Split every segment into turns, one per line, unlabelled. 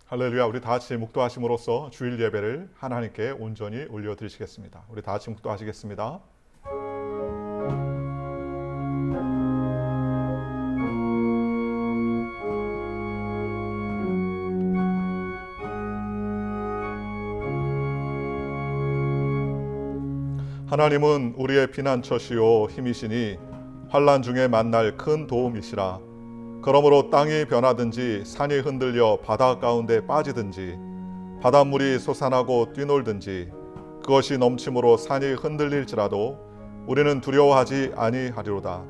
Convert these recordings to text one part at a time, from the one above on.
할렐루야. 우리 다 같이 묵도하심으로써 주일 예배를 하나님께 온전히 올려드리시겠습니다. 우리 다 같이 묵도하시겠습니다. 하나님은 우리의 피난처시요 힘이시니 환난 중에 만날 큰 도움이시라. 그러므로 땅이 변하든지 산이 흔들려 바다 가운데 빠지든지 바닷물이 솟아나고 뛰놀든지 그것이 넘침으로 산이 흔들릴지라도 우리는 두려워하지 아니하리로다.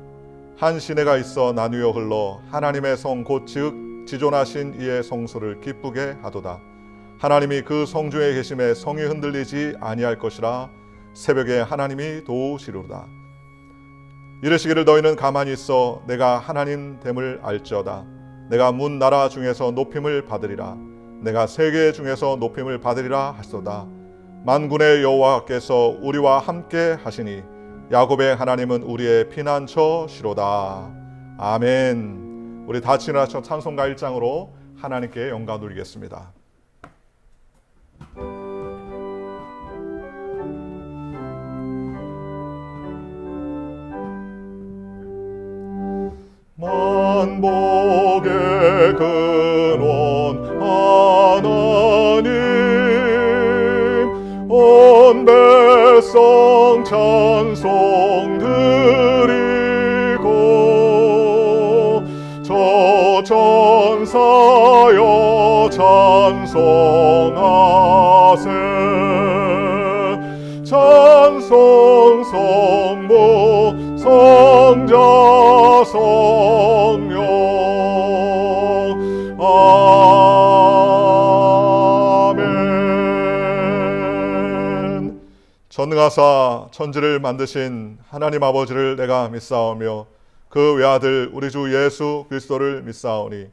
한 시내가 있어 나뉘어 흘러 하나님의 성 곧 즉 지존하신 이의 성소를 기쁘게 하도다. 하나님이 그 성중에 계심에 성이 흔들리지 아니할 것이라. 새벽에 하나님이 도우시리로다. 이르시기를 너희는 가만히 있어 내가 하나님 됨을 알지어다. 내가 문 나라 중에서 높임을 받으리라. 내가 세계 중에서 높임을 받으리라 하소다. 만군의 여호와께서 우리와 함께 하시니 야곱의 하나님은 우리의 피난처시로다. 아멘. 우리 다 같이 일어나서 찬송가 1장으로 하나님께 영광 돌리겠습니다. 만복의 근원 하나님 온 백성 찬송 드리고 저 천사여 찬송하세 찬송 성모 성자 성령 아멘. 전능하사 천지를 만드신 하나님 아버지를 내가 믿사오며 그 외아들 우리 주 예수 그리스도를 믿사오니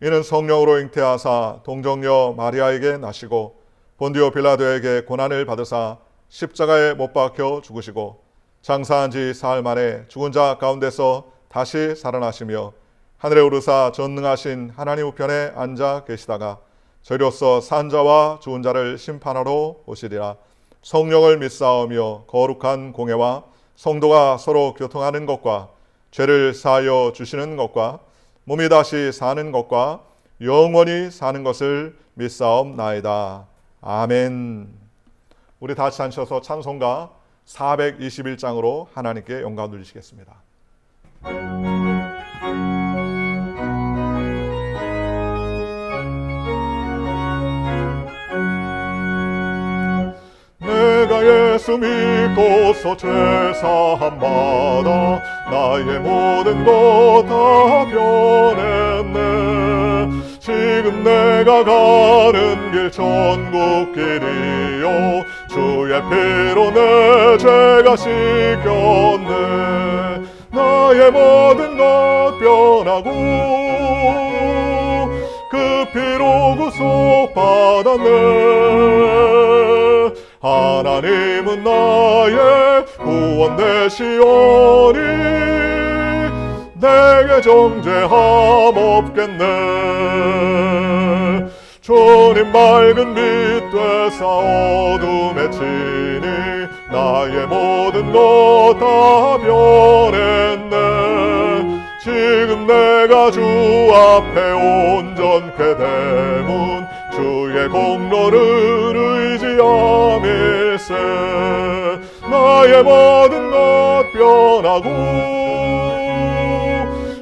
이는 성령으로 잉태하사 동정녀 마리아에게 나시고 본디오 빌라도에게 고난을 받으사 십자가에 못 박혀 죽으시고 장사한 지 사흘 만에 죽은 자 가운데서 다시 살아나시며 하늘에 오르사 전능하신 하나님 우편에 앉아 계시다가 저리로서 산 자와 죽은 자를 심판하러 오시리라. 성령을 믿사오며 거룩한 공회와 성도가 서로 교통하는 것과 죄를 사하여 주시는 것과 몸이 다시 사는 것과 영원히 사는 것을 믿사옵나이다. 아멘. 우리 다 같이 앉으셔서 찬송가 421장으로 하나님께 영광 돌리시겠습니다. 내가 예수 믿고서 죄사함 받아 나의 모든 것 다 변했네. 지금 내가 가는 길 천국길이요 주의 피로 내 죄가 씻겼네. 나의 모든 것 변하고 그 피로 구속 받았네. 하나님은 나의 구원 되시오니 내게 정죄함 없겠네. 주님 맑은 빛 되사 어둠에 치니 나의 모든 것 다 변했네. 지금 내가 주 앞에 온전케 되문 주의 공로를 의지함일세. 나의 모든 것 변하고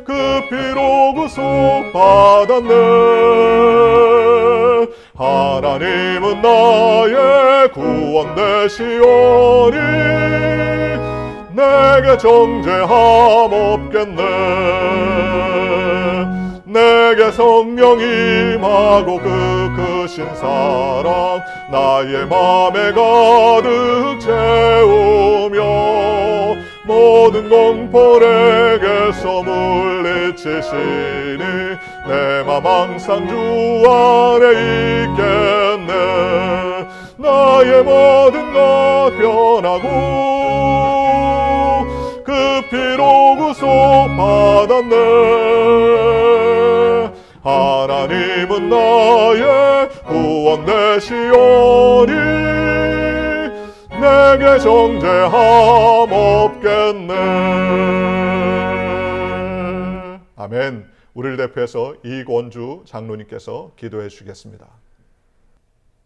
그 피로 구속 받았네. 하나님은 나의 구원 되시오니 내게 정죄함 없겠네. 내게 성령 임하고 그 크신 사랑 나의 맘에 가득 채우며 모든 공포 내게서 물리치시니 내 맘 항상 주 안에 있겠네. 나의 모든 것 변하고 그 피로 구속 받았네. 하나님은 나의 구원 되시오니 내게 정죄함 없겠네. 아멘. 우리를 대표해서 이권주 장로님께서 기도해 주시겠습니다.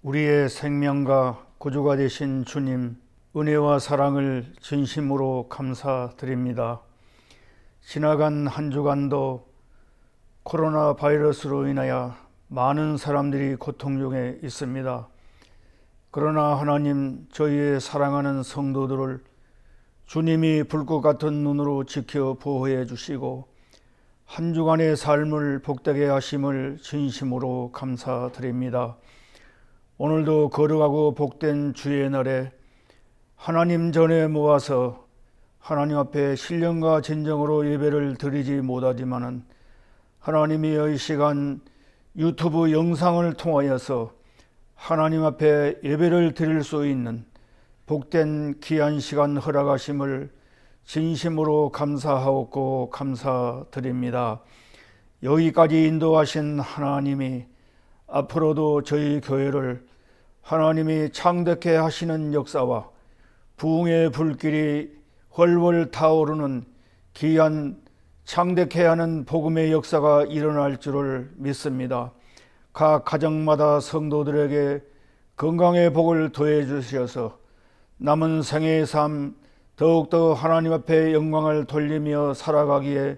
우리의 생명과 구주가 되신 주님, 은혜와 사랑을 진심으로 감사드립니다. 지나간 한 주간도 코로나 바이러스로 인하여 많은 사람들이 고통 중에 있습니다. 그러나 하나님, 저희의 사랑하는 성도들을 주님이 불꽃 같은 눈으로 지켜 보호해 주시고 한 주간의 삶을 복되게 하심을 진심으로 감사드립니다. 오늘도 거룩하고 복된 주의 날에 하나님 전에 모아서 하나님 앞에 신령과 진정으로 예배를 드리지 못하지만은 하나님이 이 시간 유튜브 영상을 통하여서 하나님 앞에 예배를 드릴 수 있는 복된 귀한 시간 허락하심을 진심으로 감사하옵고 감사드립니다. 여기까지 인도하신 하나님이 앞으로도 저희 교회를 하나님이 창대케 하시는 역사와 부흥의 불길이 훨훨 타오르는 귀한 창대케 하는 복음의 역사가 일어날 줄을 믿습니다. 각 가정마다 성도들에게 건강의 복을 더해 주셔서 남은 생애의 삶 더욱더 하나님 앞에 영광을 돌리며 살아가기에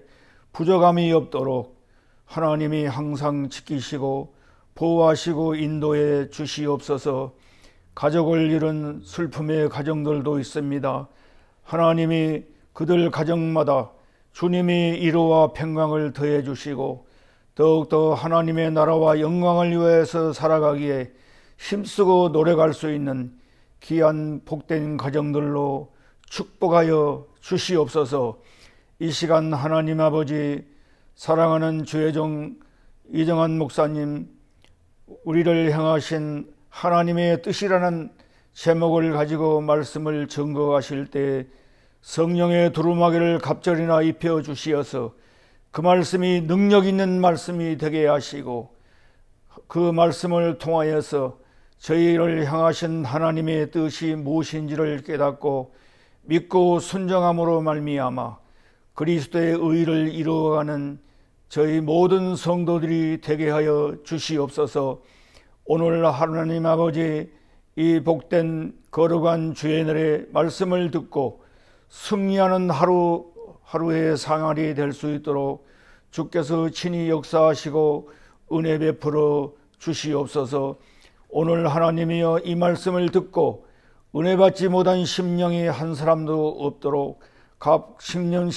부족함이 없도록 하나님이 항상 지키시고 보호하시고 인도해 주시옵소서. 가족을 잃은 슬픔의 가정들도 있습니다. 하나님이 그들 가정마다 주님이 위로와 평강을 더해 주시고 더욱더 하나님의 나라와 영광을 위해서 살아가기에 힘쓰고 노력할 수 있는 귀한 복된 가정들로 축복하여 주시옵소서. 이 시간 하나님 아버지, 사랑하는 주의 종 이정환 목사님, 우리를 향하신 하나님의 뜻이라는 제목을 가지고 말씀을 증거하실 때 성령의 두루마기를 갑절이나 입혀 주시어서 그 말씀이 능력 있는 말씀이 되게 하시고 그 말씀을 통하여서 저희를 향하신 하나님의 뜻이 무엇인지를 깨닫고 믿고 순종함으로 말미암아 그리스도의 의를 이루어가는 저희 모든 성도들이 되게 하여 주시옵소서. 오늘 하나님 아버지, 이 복된 거룩한 주의 날에 말씀을 듣고 승리하는 하루의 생활이 될 수 있도록 주께서 친히 역사하시고 은혜 베풀어 주시옵소서. 오늘 하나님이여, 이 말씀을 듣고 은혜 받지 못한 심령이 한 사람도 없도록 각 심령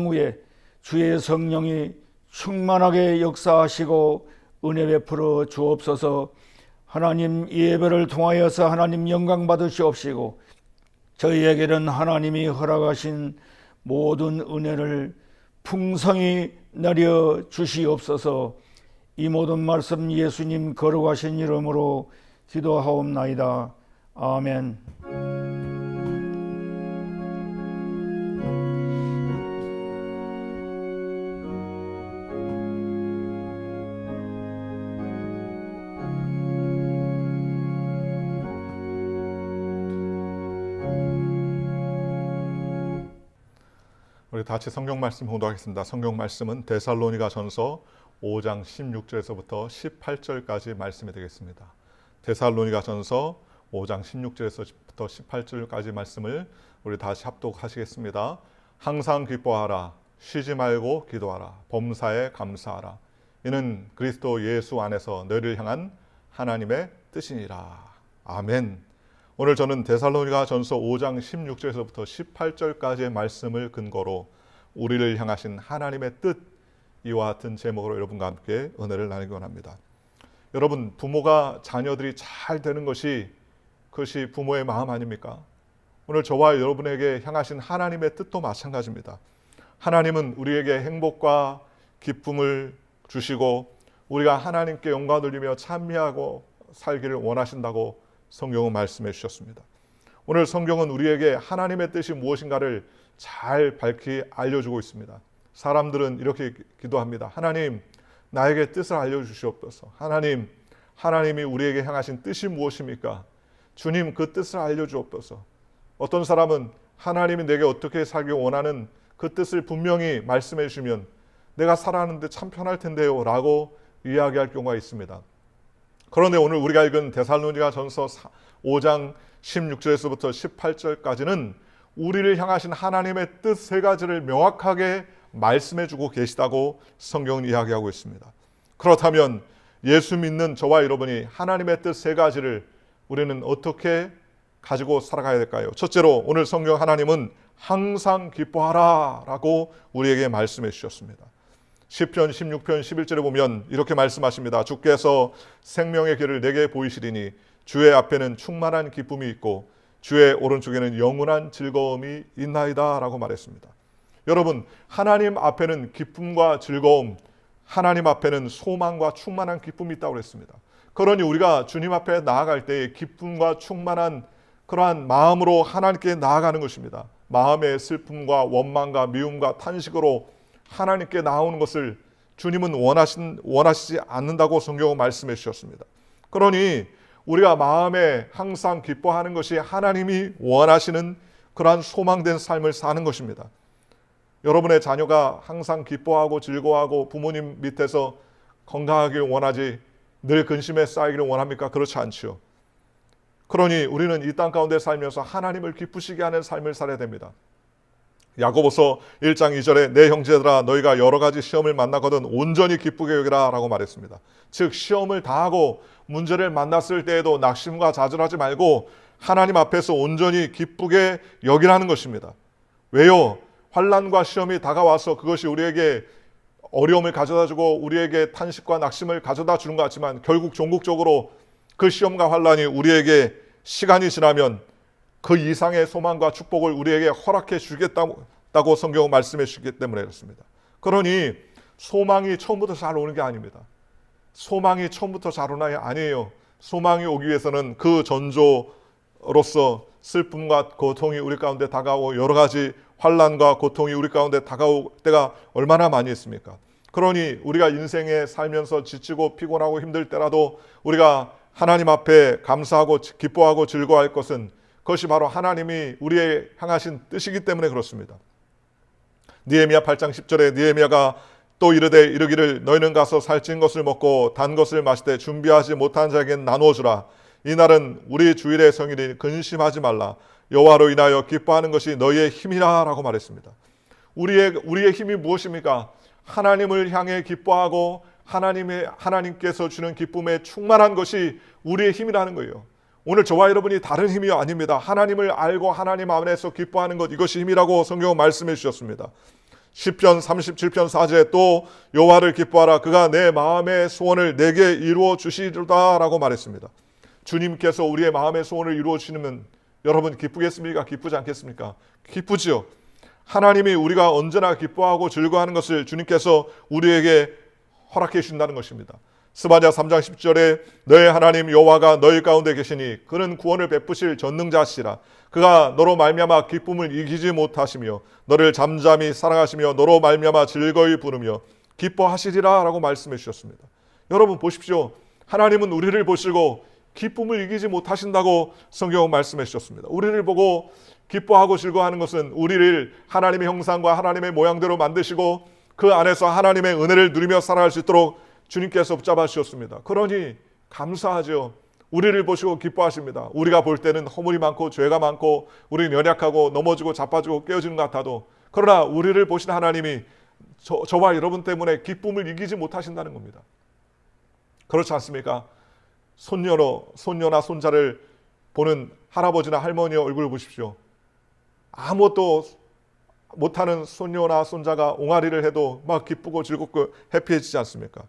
후에 주의 성령이 충만하게 역사하시고 은혜 베풀어 주옵소서. 하나님, 이 예배를 통하여서 하나님 영광 받으시옵시고 저희에게는 하나님이 허락하신 모든 은혜를 풍성히 내려 주시옵소서. 이 모든 말씀 예수님 거룩하신 이름으로 기도하옵나이다. 아멘.
우리 같이 성경 말씀 공독하겠습니다. 성경 말씀은 데살로니가 전서 5장 16절에서부터 18절까지 말씀이 되겠습니다. 데살로니가 전서 5장 16절에서부터 18절까지 말씀을 우리 다시 합독하시겠습니다. 항상 기뻐하라, 쉬지 말고 기도하라, 범사에 감사하라. 이는 그리스도 예수 안에서 너희를 향한 하나님의 뜻이니라. 아멘. 오늘 저는 데살로니가 전서 5장 16절에서부터 18절까지의 말씀을 근거로 우리를 향하신 하나님의 뜻, 이와 같은 제목으로 여러분과 함께 은혜를 나누기 원합니다. 여러분, 부모가 자녀들이 잘 되는 것이, 그것이 부모의 마음 아닙니까? 오늘 저와 여러분에게 향하신 하나님의 뜻도 마찬가지입니다. 하나님은 우리에게 행복과 기쁨을 주시고 우리가 하나님께 영광 돌리며 찬미하고 살기를 원하신다고 성경은 말씀해 주셨습니다. 오늘 성경은 우리에게 하나님의 뜻이 무엇인가를 잘 밝히 알려주고 있습니다. 사람들은 이렇게 기도합니다. 하나님, 나에게 뜻을 알려주시옵소서. 하나님이 우리에게 향하신 뜻이 무엇입니까? 주님, 그 뜻을 알려주옵소서. 어떤 사람은 하나님이 내게 어떻게 살기 원하는 그 뜻을 분명히 말씀해 주시면 내가 살아가는데 참 편할 텐데요 라고 이야기할 경우가 있습니다. 그런데 오늘 우리가 읽은 데살로니가전서 5장 16절에서부터 18절까지는 우리를 향하신 하나님의 뜻 세 가지를 명확하게 말씀해 주고 계시다고 성경은 이야기하고 있습니다. 그렇다면 예수 믿는 저와 여러분이 하나님의 뜻 세 가지를 우리는 어떻게 가지고 살아가야 될까요? 첫째로 오늘 성경 하나님은 항상 기뻐하라 라고 우리에게 말씀해 주셨습니다. 시편 16편 11절에 보면 이렇게 말씀하십니다. 주께서 생명의 길을 내게 보이시리니 주의 앞에는 충만한 기쁨이 있고 주의 오른쪽에는 영원한 즐거움이 있나이다 라고 말했습니다. 여러분, 하나님 앞에는 기쁨과 즐거움, 하나님 앞에는 소망과 충만한 기쁨이 있다고 그랬습니다. 그러니 우리가 주님 앞에 나아갈 때에 기쁨과 충만한 그러한 마음으로 하나님께 나아가는 것입니다. 마음의 슬픔과 원망과 미움과 탄식으로 하나님께 나오는 것을 주님은 원하시지 않는다고 성경은 말씀해 주셨습니다. 그러니 우리가 마음에 항상 기뻐하는 것이 하나님이 원하시는 그러한 소망된 삶을 사는 것입니다. 여러분의 자녀가 항상 기뻐하고 즐거워하고 부모님 밑에서 건강하길 원하지 늘 근심에 쌓이기를 원합니까? 그렇지 않지요. 그러니 우리는 이 땅 가운데 살면서 하나님을 기쁘시게 하는 삶을 살아야 됩니다. 야고보서 1장 2절에 내 형제들아 너희가 여러 가지 시험을 만나거든 온전히 기쁘게 여기라 라고 말했습니다. 즉 시험을 당하고 문제를 만났을 때에도 낙심과 좌절하지 말고 하나님 앞에서 온전히 기쁘게 여기라는 것입니다. 왜요? 환난과 시험이 다가와서 그것이 우리에게 어려움을 가져다주고 우리에게 탄식과 낙심을 가져다 주는 것 같지만 결국 종국적으로 그 시험과 환난이 우리에게 시간이 지나면 그 이상의 소망과 축복을 우리에게 허락해 주겠다고 성경은 말씀해 주시기 때문에 그렇습니다. 그러니 소망이 처음부터 잘 오는 게 아닙니다. 소망이 처음부터 잘 오는 게 아니에요. 소망이 오기 위해서는 그 전조로서 슬픔과 고통이 우리 가운데 다가오고 여러 가지 환난과 고통이 우리 가운데 다가올 때가 얼마나 많이 있습니까? 그러니 우리가 인생에 살면서 지치고 피곤하고 힘들 때라도 우리가 하나님 앞에 감사하고 기뻐하고 즐거워할 것은 그것이 바로 하나님이 우리의 향하신 뜻이기 때문에 그렇습니다. 느헤미야 8장 10절에 느헤미야가 또 이르기를 너희는 가서 살찐 것을 먹고 단 것을 마시되 준비하지 못한 자에게 나누어 주라. 이날은 우리 주일의 성일이니 근심하지 말라. 여호와로 인하여 기뻐하는 것이 너희의 힘이라 라고 말했습니다. 우리의 힘이 무엇입니까? 하나님을 향해 기뻐하고 하나님께서 주는 기쁨에 충만한 것이 우리의 힘이라는 거예요. 오늘 저와 여러분이 다른 힘이 아닙니다. 하나님을 알고 하나님 안에서 기뻐하는 것, 이것이 힘이라고 성경은 말씀해 주셨습니다. 시편 37편 4절에 또 여호와를 기뻐하라. 그가 내 마음의 소원을 내게 이루어 주시리로다 라고 말했습니다. 주님께서 우리의 마음의 소원을 이루어 주시면 여러분 기쁘겠습니까? 기쁘지 않겠습니까? 기쁘지요. 하나님이 우리가 언제나 기뻐하고 즐거워하는 것을 주님께서 우리에게 허락해 주신다는 것입니다. 스바냐 3장 10절에 너의 하나님 여호와가 너희 가운데 계시니 그는 구원을 베푸실 전능자시라. 그가 너로 말미암아 기쁨을 이기지 못하시며 너를 잠잠히 사랑하시며 너로 말미암아 즐거이 부르며 기뻐하시리라 라고 말씀해 주셨습니다. 여러분 보십시오. 하나님은 우리를 보시고 기쁨을 이기지 못하신다고 성경은 말씀해 주셨습니다. 우리를 보고 기뻐하고 즐거워하는 것은 우리를 하나님의 형상과 하나님의 모양대로 만드시고 그 안에서 하나님의 은혜를 누리며 살아갈 수 있도록 주님께서 붙잡아 주셨습니다. 그러니 감사하죠. 우리를 보시고 기뻐하십니다. 우리가 볼 때는 허물이 많고 죄가 많고 우리는 연약하고 넘어지고 자빠지고 깨어지는 것 같아도 그러나 우리를 보신 하나님이 저와 여러분 때문에 기쁨을 이기지 못하신다는 겁니다. 그렇지 않습니까? 손녀나 손자를 보는 할아버지나 할머니의 얼굴을 보십시오. 아무것도 못하는 손녀나 손자가 옹알이를 해도 막 기쁘고 즐겁고 해피해지지 않습니까?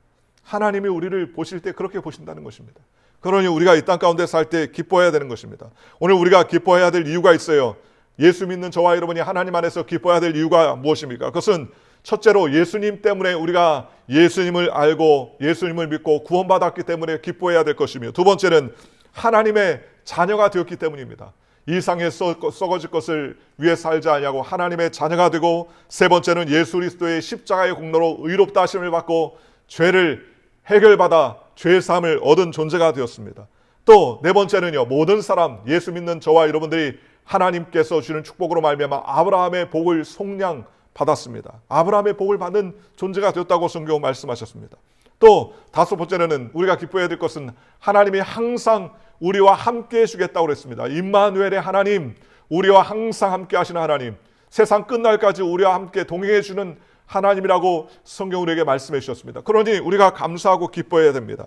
하나님이 우리를 보실 때 그렇게 보신다는 것입니다. 그러니 우리가 이 땅 가운데 살 때 기뻐해야 되는 것입니다. 오늘 우리가 기뻐해야 될 이유가 있어요. 예수 믿는 저와 여러분이 하나님 안에서 기뻐해야 될 이유가 무엇입니까? 그것은 첫째로 예수님 때문에 우리가 예수님을 알고 예수님을 믿고 구원받았기 때문에 기뻐해야 될 것이며 두 번째는 하나님의 자녀가 되었기 때문입니다. 이 세상에 썩어질 것을 위해 살지 아니하고 하나님의 자녀가 되고 세 번째는 예수 그리스도의 십자가의 공로로 의롭다 하심을 받고 죄를 해결받아 죄 사함을 얻은 존재가 되었습니다. 또 네 번째는요, 모든 사람, 예수 믿는 저와 여러분들이 하나님께서 주는 축복으로 말미암아 아브라함의 복을 속량 받았습니다. 아브라함의 복을 받는 존재가 되었다고 성경은 말씀하셨습니다. 또 다섯 번째는 우리가 기뻐해야 될 것은 하나님이 항상 우리와 함께 해주겠다고 그랬습니다. 임마누엘의 하나님, 우리와 항상 함께 하시는 하나님, 세상 끝날까지 우리와 함께 동행해 주는 하나님이라고 성경 우리에게 말씀해 주셨습니다. 그러니 우리가 감사하고 기뻐해야 됩니다.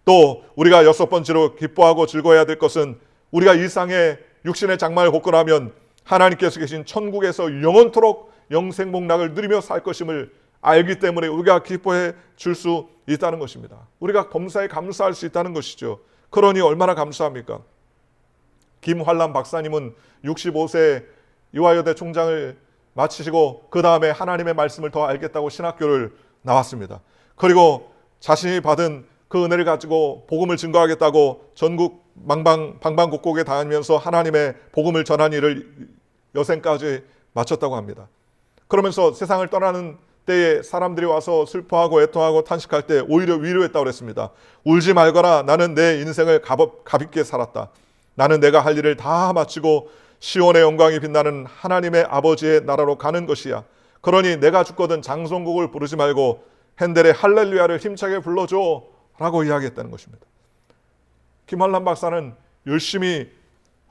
또 우리가 여섯 번째로 기뻐하고 즐거워해야 될 것은 우리가 이 세상의 육신의 장막을 곳곳하면 하나님께서 계신 천국에서 영원토록 영생복락을 누리며 살 것임을 알기 때문에 우리가 기뻐해 줄 수 있다는 것입니다. 우리가 범사에 감사할 수 있다는 것이죠. 그러니 얼마나 감사합니까? 김환란 박사님은 65세 이화여대 총장을 마치시고 그 다음에 하나님의 말씀을 더 알겠다고 신학교를 나왔습니다. 그리고 자신이 받은 그 은혜를 가지고 복음을 증거하겠다고 전국 방방곡곡에 다니면서 하나님의 복음을 전한 일을 여생까지 마쳤다고 합니다. 그러면서 세상을 떠나는 때에 사람들이 와서 슬퍼하고 애통하고 탄식할 때 오히려 위로했다고 그랬습니다. 울지 말거라. 나는 내 인생을 가볍게 살았다. 나는 내가 할 일을 다 마치고 시온의 영광이 빛나는 하나님의 아버지의 나라로 가는 것이야. 그러니 내가 죽거든 장성곡을 부르지 말고 핸델의 할렐루야를 힘차게 불러줘 라고 이야기했다는 것입니다. 김환란 박사는 열심히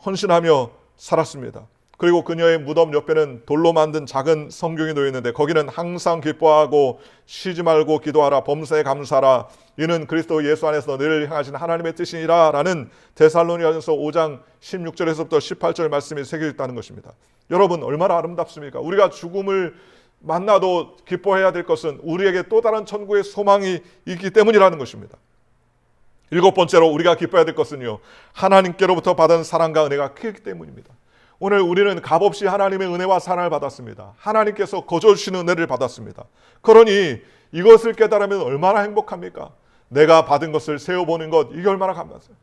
헌신하며 살았습니다. 그리고 그녀의 무덤 옆에는 돌로 만든 작은 성경이 놓여 있는데 거기는 항상 기뻐하고 쉬지 말고 기도하라, 범사에 감사하라, 이는 그리스도 예수 안에서 너희를 향하신 하나님의 뜻이니라 라는 데살로니가전서 5장 16절에서부터 18절 말씀이 새겨 있다는 것입니다. 여러분, 얼마나 아름답습니까? 우리가 죽음을 만나도 기뻐해야 될 것은 우리에게 또 다른 천국의 소망이 있기 때문이라는 것입니다. 일곱 번째로 우리가 기뻐해야 될 것은요, 하나님께로부터 받은 사랑과 은혜가 크기 때문입니다. 오늘 우리는 값없이 하나님의 은혜와 사랑을 받았습니다. 하나님께서 거저 주시는 은혜를 받았습니다. 그러니 이것을 깨달으면 얼마나 행복합니까? 내가 받은 것을 세어보는 것, 이게 얼마나 감사해요.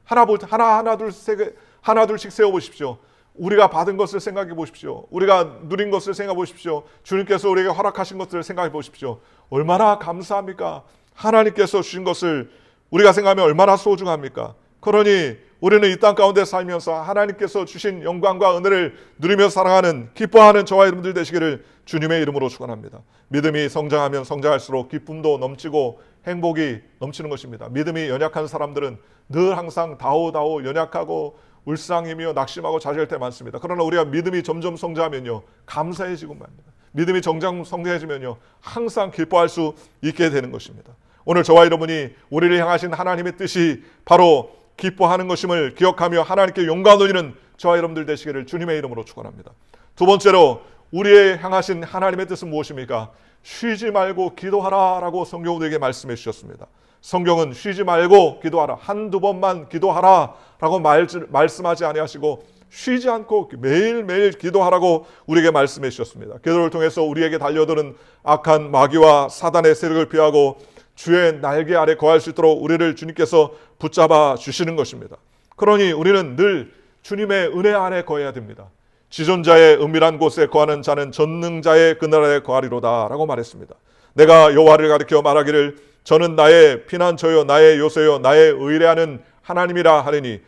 하나 둘씩 세어보십시오. 우리가 받은 것을 생각해 보십시오. 우리가 누린 것을 생각해 보십시오. 주님께서 우리에게 허락하신 것들을 생각해 보십시오. 얼마나 감사합니까? 하나님께서 주신 것을 우리가 생각하면 얼마나 소중합니까? 그러니 우리는 이 땅 가운데 살면서 하나님께서 주신 영광과 은혜를 누리며 살아가는, 기뻐하는 저와 여러분들 되시기를 주님의 이름으로 축원합니다. 믿음이 성장하면 성장할수록 기쁨도 넘치고 행복이 넘치는 것입니다. 믿음이 연약한 사람들은 늘 항상 다오다오 연약하고 울상이며 낙심하고 좌절할 때 많습니다. 그러나 우리가 믿음이 점점 성장하면요, 감사해지고 맙니다. 믿음이 성장해지면요, 항상 기뻐할 수 있게 되는 것입니다. 오늘 저와 여러분이 우리를 향하신 하나님의 뜻이 바로 기뻐하는 것임을 기억하며 하나님께 영광 돌리는 저와 여러분들 되시기를 주님의 이름으로 축원합니다. 두 번째로 우리의 향하신 하나님의 뜻은 무엇입니까? 쉬지 말고 기도하라 라고 성경은 우리에게 말씀해 주셨습니다. 성경은 쉬지 말고 기도하라, 한두 번만 기도하라 라고 말씀하지 아니하시고 쉬지 않고 매일매일 기도하라고 우리에게 말씀해 주셨습니다. 기도를 통해서 우리에게 달려드는 악한 마귀와 사단의 세력을 피하고 주의 날개 아래 거할 수 있도록 우리를 주님께서 붙잡아 주시는 것입니다. 그러니 우리는 늘 주님의 은혜 아래 거해야 됩니다. 지존자의 은밀한 곳에 거하는 자는 전능자의 그늘에 거하리로다 라고 말했습니다. 내가 여호와를 가리켜 말하기를 저는 나의 피난처요 나의 요새요 나의 의뢰하는 하나님이라 하리니,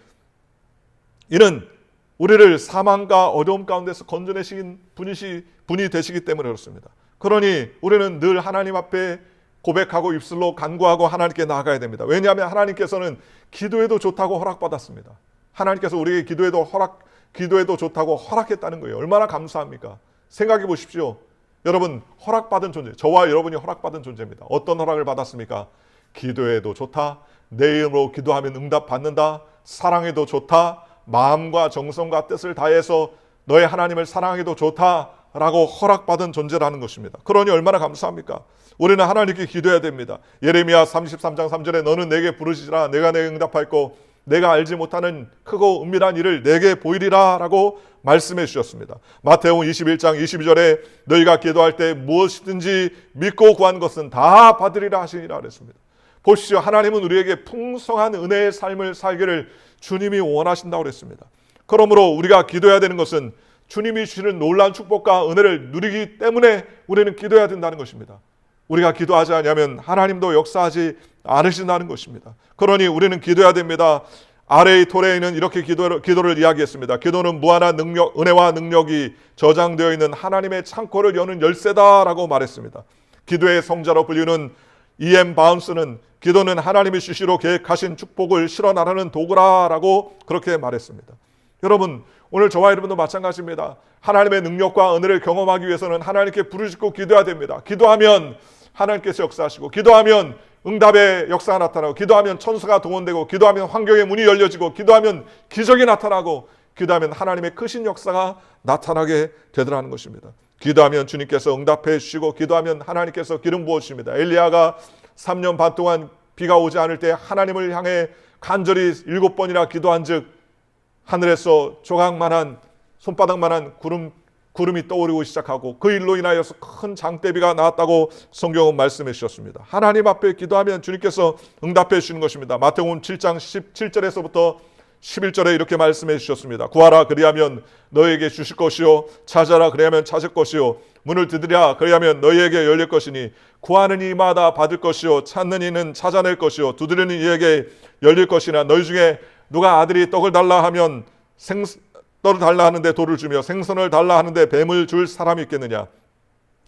이는 우리를 사망과 어려움 가운데서 건져내신 분이 되시기 때문에 그렇습니다. 그러니 우리는 늘 하나님 앞에 고백하고 입술로 간구하고 하나님께 나아가야 됩니다. 왜냐하면 하나님께서는 기도해도 좋다고 허락받았습니다. 하나님께서 우리에게 기도해도 좋다고 허락했다는 거예요. 얼마나 감사합니까? 생각해 보십시오. 여러분, 허락받은 존재, 저와 여러분이 허락받은 존재입니다. 어떤 허락을 받았습니까? 기도해도 좋다, 내 이름으로 기도하면 응답받는다, 사랑해도 좋다, 마음과 정성과 뜻을 다해서 너의 하나님을 사랑해도 좋다라고 허락받은 존재라는 것입니다. 그러니 얼마나 감사합니까? 우리는 하나님께 기도해야 됩니다. 예레미야 33장 3절에 너는 내게 부르시라, 내가 내게 응답하였고 내가 알지 못하는 크고 은밀한 일을 내게 보이리라 라고 말씀해 주셨습니다. 마태복음 21장 22절에 너희가 기도할 때 무엇이든지 믿고 구한 것은 다 받으리라 하시니라 그랬습니다. 보십시오. 하나님은 우리에게 풍성한 은혜의 삶을 살기를 주님이 원하신다고 그랬습니다. 그러므로 우리가 기도해야 되는 것은 주님이 주시는 놀라운 축복과 은혜를 누리기 때문에 우리는 기도해야 된다는 것입니다. 우리가 기도하지 않으면 하나님도 역사하지 않으신다는 것입니다. 그러니 우리는 기도해야 됩니다. 아래의 토레이는 이렇게 기도를 이야기했습니다. 기도는 무한한 능력, 은혜와 능력이 저장되어 있는 하나님의 창고를 여는 열쇠다라고 말했습니다. 기도의 성자로 불리는 E.M. 바운스는 기도는 하나님이 수시로 계획하신 축복을 실어나가는 도구라라고 그렇게 말했습니다. 여러분, 오늘 저와 여러분도 마찬가지입니다. 하나님의 능력과 은혜를 경험하기 위해서는 하나님께 부르짖고 기도해야 됩니다. 기도하면 하나님께서 역사하시고, 기도하면 응답의 역사가 나타나고, 기도하면 천사가 동원되고, 기도하면 환경의 문이 열려지고, 기도하면 기적이 나타나고, 기도하면 하나님의 크신 역사가 나타나게 되더라는 것입니다. 기도하면 주님께서 응답해 주시고, 기도하면 하나님께서 기름 부어 주십니다. 엘리야가 3년 반 동안 비가 오지 않을 때 하나님을 향해 간절히 7번이나 기도한 즉 하늘에서 조각만한 손바닥만한 구름이 떠오르고 시작하고 그 일로 인하여서 큰 장대비가 나왔다고 성경은 말씀해 주셨습니다. 하나님 앞에 기도하면 주님께서 응답해 주시는 것입니다. 마태복음 7장 17절에서부터 11절에 이렇게 말씀해 주셨습니다. 구하라 그리하면 너에게 주실 것이요, 찾아라 그리하면 찾을 것이요, 문을 두드리라 그리하면 너희에게 열릴 것이니 구하는 이마다 받을 것이요, 찾는 이는 찾아낼 것이요, 두드리는 이에게 열릴 것이나 너희 중에 누가 아들이 떡을 달라 하면 떡을 달라 하는데 돌을 주며 생선을 달라 하는데 뱀을 줄 사람이 있겠느냐.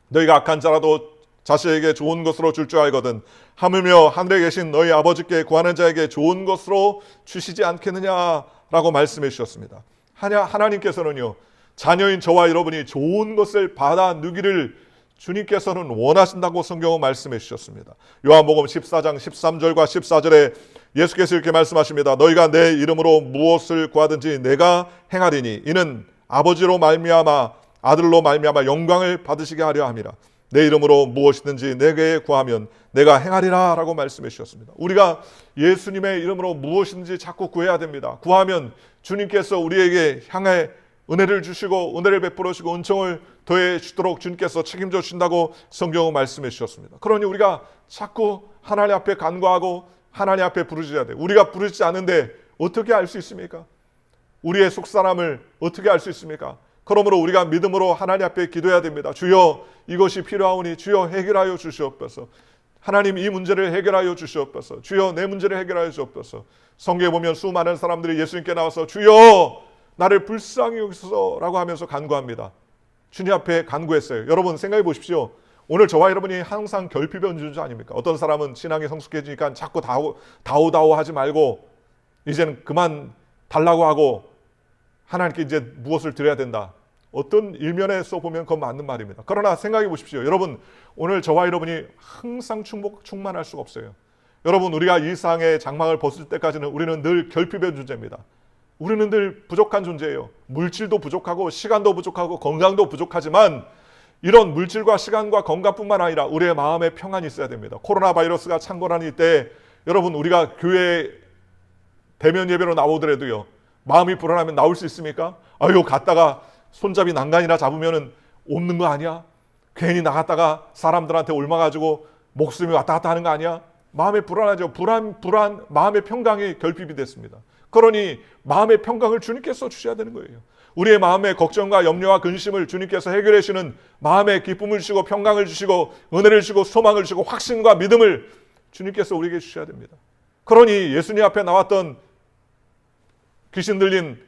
너희가 악한 자라도 자식에게 좋은 것으로 줄 줄 알거든 하물며 하늘에 계신 너희 아버지께 구하는 자에게 좋은 것으로 주시지 않겠느냐라고 말씀해 주셨습니다. 하나님께서는요, 자녀인 저와 여러분이 좋은 것을 받아 누기를 주님께서는 원하신다고 성경은 말씀해 주셨습니다. 요한복음 14장 13절과 14절에 예수께서 이렇게 말씀하십니다. 너희가 내 이름으로 무엇을 구하든지 내가 행하리니 이는 아버지로 말미암아 아들로 말미암아 영광을 받으시게 하려 함이라. 내 이름으로 무엇이든지 내게 구하면 내가 행하리라 라고 말씀해 주셨습니다. 우리가 예수님의 이름으로 무엇이든지 자꾸 구해야 됩니다. 구하면 주님께서 우리에게 향해 은혜를 주시고 은혜를 베풀어 주시고 은총을 더해 주도록 주님께서 책임져 주신다고 성경은 말씀해 주셨습니다. 그러니 우리가 자꾸 하나님 앞에 간구하고 하나님 앞에 부르짖어야 돼요. 우리가 부르짖지 않는데 어떻게 알 수 있습니까? 우리의 속사람을 어떻게 알 수 있습니까? 그러므로 우리가 믿음으로 하나님 앞에 기도해야 됩니다. 주여 이것이 필요하오니 주여 해결하여 주시옵소서. 하나님 이 문제를 해결하여 주시옵소서. 주여 내 문제를 해결하여 주옵소서. 성경에 보면 수많은 사람들이 예수님께 나와서 주여 나를 불쌍히 여기소서라고 하면서 간구합니다. 주님 앞에 간구했어요. 여러분 생각해 보십시오. 오늘 저와 여러분이 항상 결핍의 존재 아닙니까? 어떤 사람은 신앙이 성숙해지니까 자꾸 다오다오 하지 말고 이제는 그만 달라고 하고 하나님께 이제 무엇을 드려야 된다. 어떤 일면에서 보면 그건 맞는 말입니다. 그러나 생각해 보십시오. 여러분 오늘 저와 여러분이 항상 충만할 수가 없어요. 여러분 우리가 이 세상의 장막을 벗을 때까지는 우리는 늘 결핍의 존재입니다. 우리는 늘 부족한 존재예요. 물질도 부족하고 시간도 부족하고 건강도 부족하지만 이런 물질과 시간과 건강뿐만 아니라 우리의 마음에 평안이 있어야 됩니다. 코로나 바이러스가 창궐하는 이때 여러분 우리가 교회 대면 예배로 나오더라도요. 마음이 불안하면 나올 수 있습니까? 아유 갔다가 손잡이 난간이나 잡으면 없는 거 아니야? 괜히 나갔다가 사람들한테 옮아가지고 목숨이 왔다 갔다 하는 거 아니야? 마음에 불안하죠. 불안, 마음의 평강이 결핍이 됐습니다. 그러니 마음의 평강을 주님께서 주셔야 되는 거예요. 우리의 마음의 걱정과 염려와 근심을 주님께서 해결해 주시는 마음의 기쁨을 주시고 평강을 주시고 은혜를 주시고 소망을 주시고 확신과 믿음을 주님께서 우리에게 주셔야 됩니다. 그러니 예수님 앞에 나왔던 귀신 들린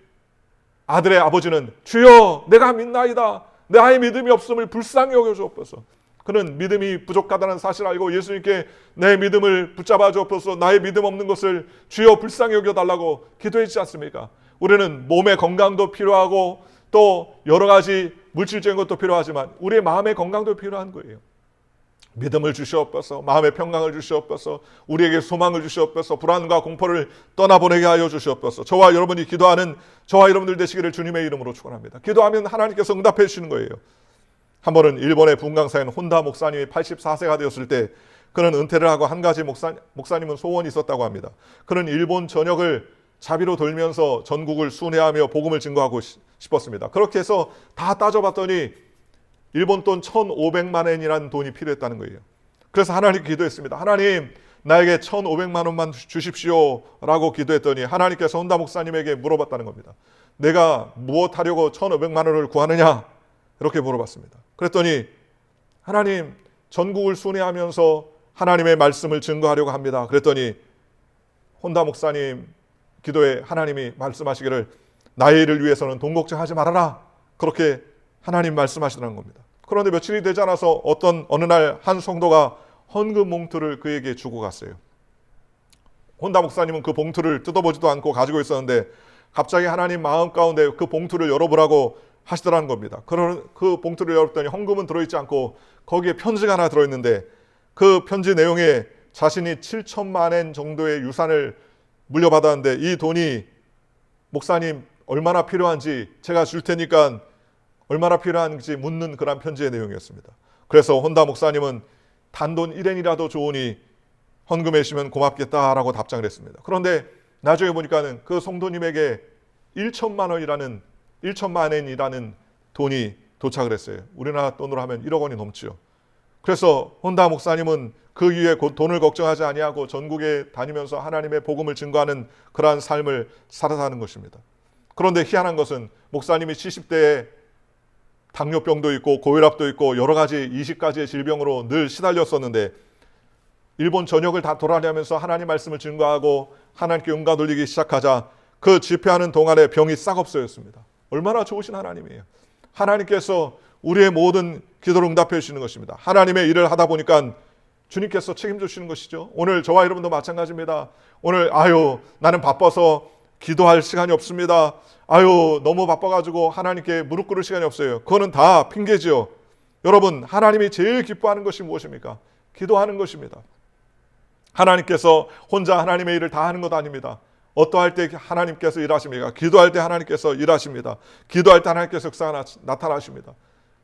아들의 아버지는 주여 내가 믿나이다. 내 아이 믿음이 없음을 불쌍히 여겨주옵소서. 그는 믿음이 부족하다는 사실을 알고 예수님께 내 믿음을 붙잡아 주옵소서. 나의 믿음 없는 것을 주여 불쌍히 여겨달라고 기도했지 않습니까? 우리는 몸의 건강도 필요하고 또 여러 가지 물질적인 것도 필요하지만 우리의 마음의 건강도 필요한 거예요. 믿음을 주시옵소서. 마음의 평강을 주시옵소서. 우리에게 소망을 주시옵소서. 불안과 공포를 떠나보내게 하여 주시옵소서. 저와 여러분이 기도하는 저와 여러분들 되시기를 주님의 이름으로 축원합니다. 기도하면 하나님께서 응답해 주시는 거예요. 한 번은 일본의 분강사인 혼다 목사님이 84세가 되었을 때 그는 은퇴를 하고 한 가지 목사님은 소원이 있었다고 합니다. 그는 일본 전역을 자비로 돌면서 전국을 순회하며 복음을 증거하고 싶었습니다. 그렇게 해서 다 따져봤더니 일본 돈 1,500만 엔이라는 돈이 필요했다는 거예요. 그래서 하나님께 기도했습니다. 하나님 나에게 1,500만 원만 주십시오 라고 기도했더니 하나님께서 혼다 목사님에게 물어봤다는 겁니다. 내가 무엇 하려고 1,500만 원을 구하느냐? 이렇게 물어봤습니다. 그랬더니 하나님 전국을 순회하면서 하나님의 말씀을 증거하려고 합니다. 그랬더니 혼다 목사님 기도에 하나님이 말씀하시기를 나의 일을 위해서는 돈 걱정하지 말아라. 그렇게 하나님 말씀하시더라는 겁니다. 그런데 며칠이 되지 않아서 어느 날 한 성도가 헌금 봉투를 그에게 주고 갔어요. 혼다 목사님은 그 봉투를 뜯어보지도 않고 가지고 있었는데 갑자기 하나님 마음 가운데 그 봉투를 열어보라고 하시더라는 겁니다. 그 봉투를 열었더니 헌금은 들어있지 않고 거기에 편지가 하나 들어있는데 그 편지 내용에 자신이 7천만 엔 정도의 유산을 물려받았는데 이 돈이 목사님 얼마나 필요한지 제가 줄 테니까 얼마나 필요한지 묻는 그런 편지의 내용이었습니다. 그래서 혼다 목사님은 단돈 1엔이라도 좋으니 헌금해 주시면 고맙겠다라고 답장을 했습니다. 그런데 나중에 보니까는 그 성도님에게 1천만 엔이라는 돈이 도착을 했어요. 우리나라 돈으로 하면 1억 원이 넘지요. 그래서 혼다 목사님은 그 이후에 돈을 걱정하지 아니하고 전국에 다니면서 하나님의 복음을 증거하는 그러한 삶을 살아가는 것입니다. 그런데 희한한 것은 목사님이 70대에 당뇨병도 있고 고혈압도 있고 여러 가지 20가지의 질병으로 늘 시달렸었는데 일본 전역을 다 돌아다니면서 하나님 말씀을 증거하고 하나님께 영광 돌리기 시작하자 그 집회하는 동안에 병이 싹 없어졌습니다. 얼마나 좋으신 하나님이에요. 하나님께서 우리의 모든 기도를 응답해 주시는 것입니다. 하나님의 일을 하다 보니까 주님께서 책임져 주시는 것이죠. 오늘 저와 여러분도 마찬가지입니다. 오늘 나는 바빠서 기도할 시간이 없습니다. 너무 바빠가지고 하나님께 무릎 꿇을 시간이 없어요. 그거는 다 핑계지요. 여러분, 하나님이 제일 기뻐하는 것이 무엇입니까? 기도하는 것입니다. 하나님께서 혼자 하나님의 일을 다 하는 것 아닙니다. 어떠할 때 하나님께서 일하십니까? 기도할 때 하나님께서 일하십니다. 기도할 때 하나님께서 역사가 나타나십니다.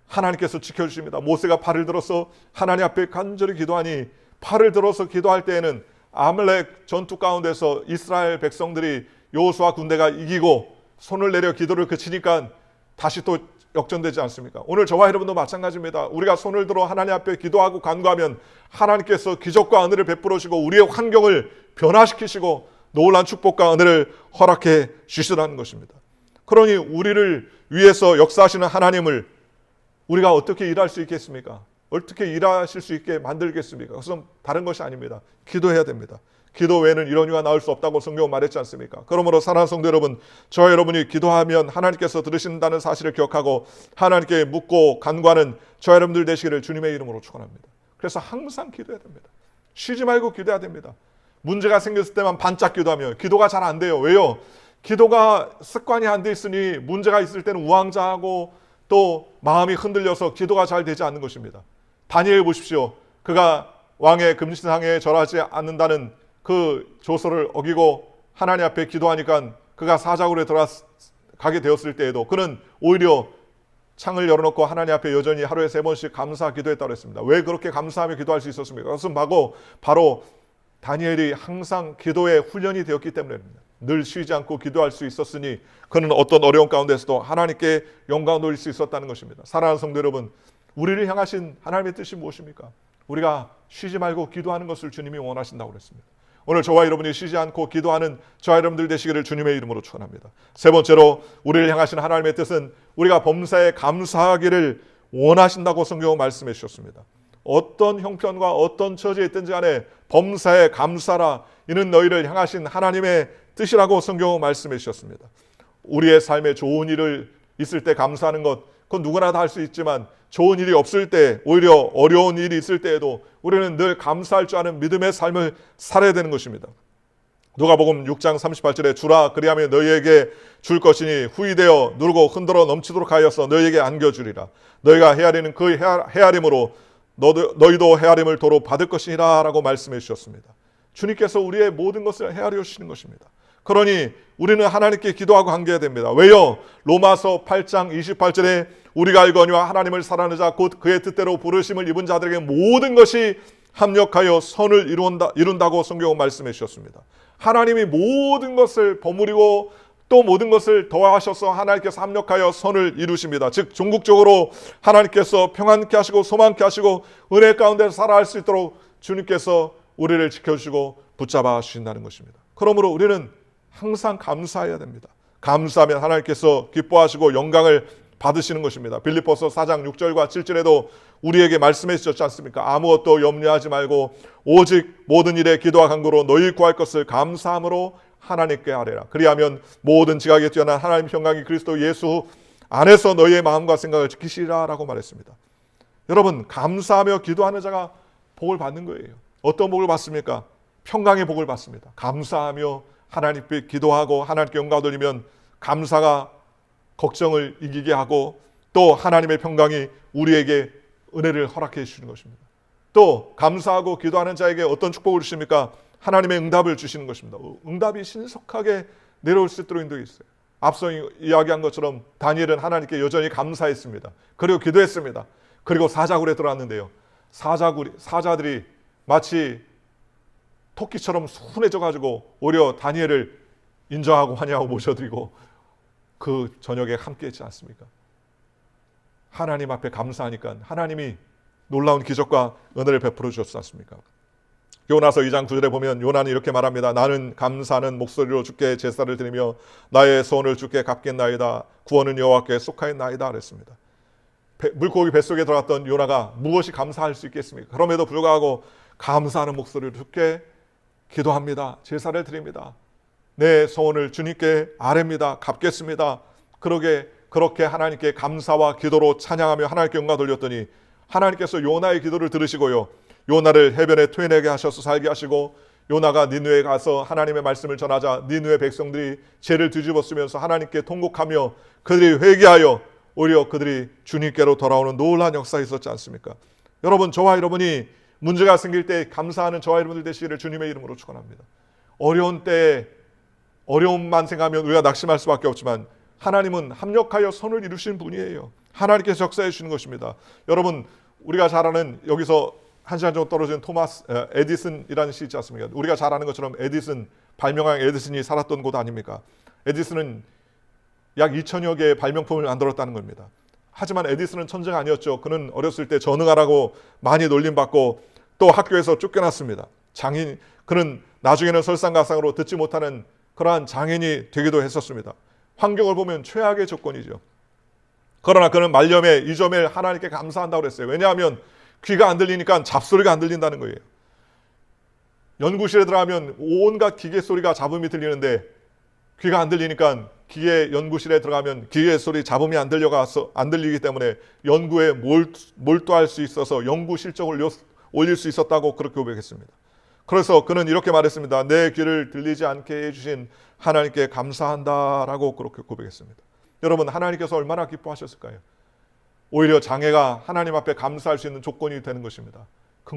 하나님께서 지켜주십니다. 모세가 팔을 들어서 하나님 앞에 간절히 기도하니 팔을 들어서 기도할 때에는 아말렉 전투 가운데서 이스라엘 백성들이 여호수아 군대가 이기고 손을 내려 기도를 그치니까 다시 또 역전되지 않습니까? 오늘 저와 여러분도 마찬가지입니다. 우리가 손을 들어 하나님 앞에 기도하고 간구하면 하나님께서 기적과 은혜를 베풀어 주시고 우리의 환경을 변화시키시고 놀라운 축복과 은혜를 허락해 주시라는 것입니다. 그러니 우리를 위해서 역사하시는 하나님을 우리가 어떻게 일할 수 있겠습니까? 어떻게 일하실 수 있게 만들겠습니까? 그것은 다른 것이 아닙니다. 기도해야 됩니다. 기도 외에는 이런 이유가 나올 수 없다고 성경은 말했지 않습니까? 그러므로 사랑하는 성도 여러분, 저와 여러분이 기도하면 하나님께서 들으신다는 사실을 기억하고 하나님께 묻고 간구하는 저와 여러분들 되시기를 주님의 이름으로 축원합니다. 그래서 항상 기도해야 됩니다. 쉬지 말고 기도해야 됩니다. 문제가 생겼을 때만 반짝 기도하며 기도가 잘 안 돼요. 왜요? 기도가 습관이 안 돼 있으니 문제가 있을 때는 우왕좌하고 또 마음이 흔들려서 기도가 잘 되지 않는 것입니다. 다니엘 보십시오. 그가 왕의 금신상에 절하지 않는다는 그 조서를 어기고 하나님 앞에 기도하니까 그가 사자굴에 들어가게 되었을 때에도 그는 오히려 창을 열어놓고 하나님 앞에 여전히 하루에 3번씩 감사 기도했다고 했습니다. 왜 그렇게 감사하며 기도할 수 있었습니까? 그것은 바로 다니엘이 항상 기도에 훈련이 되었기 때문입니다. 늘 쉬지 않고 기도할 수 있었으니 그는 어떤 어려운 가운데서도 하나님께 영광을 돌릴 수 있었다는 것입니다. 사랑하는 성도 여러분, 우리를 향하신 하나님의 뜻이 무엇입니까? 우리가 쉬지 말고 기도하는 것을 주님이 원하신다고 그랬습니다. 오늘 저와 여러분이 쉬지 않고 기도하는 저와 여러분들 되시기를 주님의 이름으로 축원합니다. 세 번째로 우리를 향하신 하나님의 뜻은 우리가 범사에 감사하기를 원하신다고 성경은 말씀해 주셨습니다. 어떤 형편과 어떤 처지에 있든지 간에 범사에 감사라. 이는 너희를 향하신 하나님의 뜻이라고 성경은 말씀해 주셨습니다. 우리의 삶에 좋은 일을 있을 때 감사하는 것, 그건 누구나 다 할 수 있지만 좋은 일이 없을 때, 오히려 어려운 일이 있을 때에도 우리는 늘 감사할 줄 아는 믿음의 삶을 살아야 되는 것입니다. 누가복음 6장 38절에 주라 그리하면 너희에게 줄 것이니 후이되어 누르고 흔들어 넘치도록 하여서 너희에게 안겨주리라. 너희가 헤아리는 그 헤아림으로 너희도 헤아림을 도로 받을 것이니라 라고 말씀해 주셨습니다. 주님께서 우리의 모든 것을 헤아려 주시는 것입니다. 그러니 우리는 하나님께 기도하고 관계해야 됩니다. 왜요? 로마서 8장 28절에 우리가 알거니와 하나님을 사랑하는 자 곧 그의 뜻대로 부르심을 입은 자들에게 모든 것이 합력하여 선을 이룬다고 성경은 말씀해 주셨습니다. 하나님이 모든 것을 버무리고 또 모든 것을 더하셔서 하나님께서 합력하여 선을 이루십니다. 즉 종국적으로 하나님께서 평안케 하시고 소망케 하시고 은혜 가운데 살아갈 수 있도록 주님께서 우리를 지켜주시고 붙잡아 주신다는 것입니다. 그러므로 우리는 항상 감사해야 됩니다. 감사하면 하나님께서 기뻐하시고 영광을 받으시는 것입니다. 빌립보서 4장 6절과 7절에도 우리에게 말씀해 주셨지 않습니까? 아무것도 염려하지 말고 오직 모든 일에 기도와 간구로 너희 구할 것을 감사함으로 하나님께 아뢰라. 그리하면 모든 지각에 뛰어난 하나님 평강이 그리스도 예수 안에서 너희의 마음과 생각을 지키시리라 라고 말했습니다. 여러분, 감사하며 기도하는 자가 복을 받는 거예요. 어떤 복을 받습니까? 평강의 복을 받습니다. 감사하며 하나님께 기도하고 하나님께 영광 돌리면 감사가 걱정을 이기게 하고 또 하나님의 평강이 우리에게 은혜를 허락해 주시는 것입니다. 또 감사하고 기도하는 자에게 어떤 축복을 주십니까? 하나님의 응답을 주시는 것입니다. 응답이 신속하게 내려올 수 있도록 인도해 있어요. 앞서 이야기한 것처럼 다니엘은 하나님께 여전히 감사했습니다. 그리고 기도했습니다. 그리고 사자굴에 들어왔는데요. 사자들이 마치 토끼처럼 순해져 가지고 오히려 다니엘을 인정하고 환영하고 모셔드리고 그 저녁에 함께 했지 않습니까? 하나님 앞에 감사하니까 하나님이 놀라운 기적과 은혜를 베풀어 주셨지 않습니까? 요나서 2장 9절에 보면 요나는 이렇게 말합니다. 나는 감사하는 목소리로 주께 제사를 드리며 나의 소원을 주께 갚겠나이다. 구원은 여호와께 속하였나이다 그랬습니다. 물고기 뱃속에 들어갔던 요나가 무엇이 감사할 수 있겠습니까? 그럼에도 불구하고 감사하는 목소리로 주께 기도합니다. 제사를 드립니다. 내 소원을 주님께 아뢰입니다. 갚겠습니다. 그렇게 하나님께 감사와 기도로 찬양하며 하나님께 영광 돌렸더니 하나님께서 요나의 기도를 들으시고요. 요나를 해변에 토해내게 하셔서 살게 하시고 요나가 니느웨에 가서 하나님의 말씀을 전하자 니느웨 백성들이 죄를 뒤집어 쓰면서 하나님께 통곡하며 그들이 회개하여 오히려 그들이 주님께로 돌아오는 놀라운 역사가 있었지 않습니까? 여러분, 저와 여러분이 문제가 생길 때 감사하는 저와 여러분들 되시기를 주님의 이름으로 축원합니다. 어려운 때에 어려움만 생각하면 우리가 낙심할 수밖에 없지만 하나님은 합력하여 선을 이루시는 분이에요. 하나님께서 역사해 주시는 것입니다. 여러분, 우리가 잘 아는 여기서 1시간 정도 떨어진 토마스 에디슨이라는 시 있지 않습니까? 우리가 잘 아는 것처럼 에디슨, 발명왕 에디슨이 살았던 곳 아닙니까? 에디슨은 약 2천여 개의 발명품을 만들었다는 겁니다. 하지만 에디슨은 천재가 아니었죠. 그는 어렸을 때 전응하라고 많이 놀림받고 또 학교에서 쫓겨났습니다. 그는 나중에는 설상가상으로 듣지 못하는 그러한 장인이 되기도 했었습니다. 환경을 보면 최악의 조건이죠. 그러나 그는 말년에 이 점에 하나님께 감사한다고 그랬어요. 왜냐하면 귀가 안 들리니까 잡소리가 안 들린다는 거예요. 연구실에 들어가면 온갖 기계 소리가 잡음이 들리는데 귀가 안 들리니까 기계 연구실에 들어가면 기계 소리 잡음이 안 들리기 때문에 연구에 몰두할 수 있어서 연구 실적을 올릴 수 있었다고 그렇게 고백했습니다. 그래서 그는 이렇게 말했습니다. 내 귀를 들리지 않게 해주신 하나님께 감사한다라고 그렇게 고백했습니다. 여러분, 하나님께서 얼마나 기뻐하셨을까요? 오히려 장애가 하나님 앞에 감사할 수 있는 조건이 되는 것입니다.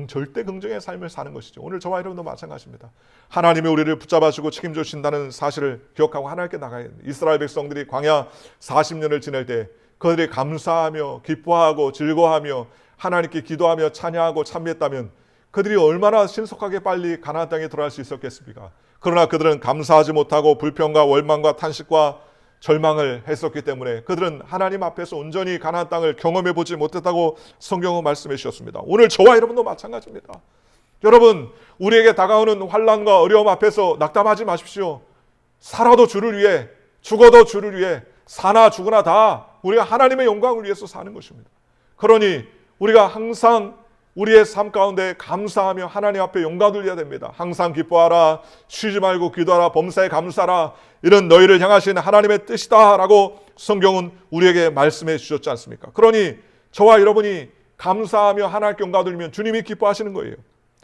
절대 긍정의 삶을 사는 것이죠. 오늘 저와 여러분도 마찬가지입니다. 하나님이 우리를 붙잡아주고 책임져 주신다는 사실을 기억하고 하나님께 나가야 됩니다. 이스라엘 백성들이 광야 40년을 지낼 때 그들이 감사하며 기뻐하고 즐거워하며 하나님께 기도하며 찬양하고 참여했다면 그들이 얼마나 신속하게 빨리 가나안 땅에 들어갈 수 있었겠습니까? 그러나 그들은 감사하지 못하고 불평과 원망과 탄식과 절망을 했었기 때문에 그들은 하나님 앞에서 온전히 가나안 땅을 경험해 보지 못했다고 성경은 말씀해 주셨습니다. 오늘 저와 여러분도 마찬가지입니다. 여러분, 우리에게 다가오는 환난과 어려움 앞에서 낙담하지 마십시오. 살아도 주를 위해, 죽어도 주를 위해, 사나 죽으나 다 우리가 하나님의 영광을 위해서 사는 것입니다. 그러니 우리가 항상 우리의 삶 가운데 감사하며 하나님 앞에 영광 돌려야 됩니다. 항상 기뻐하라, 쉬지 말고 기도하라, 범사에 감사하라, 이런 너희를 향하신 하나님의 뜻이다 라고 성경은 우리에게 말씀해 주셨지 않습니까? 그러니 저와 여러분이 감사하며 하나님께 영광 돌리면 주님이 기뻐하시는 거예요.